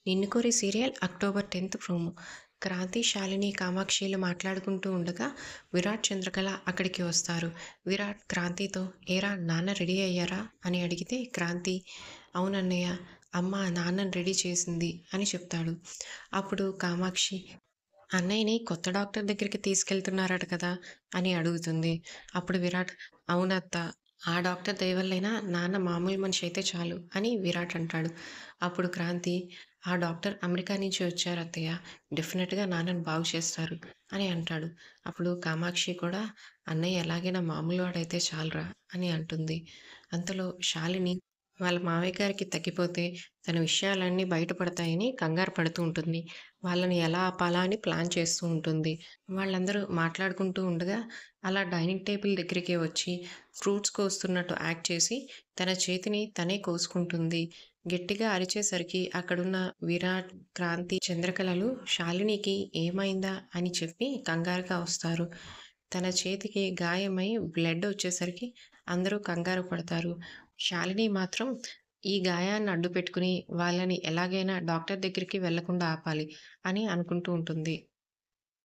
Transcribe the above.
నిన్ను కోరి serial October 10th promo. Kranti, Shalini, కామాక్షిలు మాట్లాడుకుంటూ ఉండగా విరాట్, చంద్రకళ అక్కడికి వస్తారు. విరాట్ క్రాంతితో ఏరా నాన్న రెడీ అయ్యారా అని అడిగితే క్రాంతి అవునన్నయ్య, అమ్మ నాన్నని రెడీ చేసింది అని చెప్తాడు. అప్పుడు కామాక్షి అన్నయ్యని కొత్త డాక్టర్ దగ్గరికి తీసుకెళ్తున్నారట కదా అని అడుగుతుంది. అప్పుడు విరాట్ అవునత్త, ఆ డాక్టర్ దయ వల్లైనా నాన్న మామూలు మనిషి అయితే చాలు అని విరాట్ అంటాడు. అప్పుడు క్రాంతి ఆ డాక్టర్ అమెరికా నుంచి వచ్చారు అత్తయ్య, డెఫినెట్గా నాన్నని బాగు చేస్తారు అని అంటాడు. అప్పుడు కామాక్షి కూడా అన్నయ్య ఎలాగైనా మామూలు వాడైతే చాలురా అని అంటుంది. అంతలో శాలిని వాళ్ళ మావయ్య గారికి తగ్గిపోతే తన విషయాలన్నీ బయటపడతాయని కంగారు పడుతూ ఉంటుంది. వాళ్ళని ఎలా ఆపాలా అని ప్లాన్ చేస్తూ ఉంటుంది. వాళ్ళందరూ మాట్లాడుకుంటూ ఉండగా అలా డైనింగ్ టేబుల్ దగ్గరికి వచ్చి ఫ్రూట్స్ కోస్తున్నట్టు యాక్ట్ చేసి తన చేతిని తనే కోసుకుంటుంది. గట్టిగా అరిచేసరికి అక్కడున్న విరాట్, క్రాంతి, చంద్రకళలు శాలినికి ఏమైందా అని చెప్పి కంగారుగా వస్తారు. తన చేతికి గాయమై బ్లడ్ వచ్చేసరికి అందరూ కంగారు పడతారు. శాలిని మాత్రం ఈ గాయాన్ని అడ్డుపెట్టుకుని వాళ్ళని ఎలాగైనా డాక్టర్ దగ్గరికి వెళ్ళకుండా ఆపాలి అని అనుకుంటూ ఉంటుంది.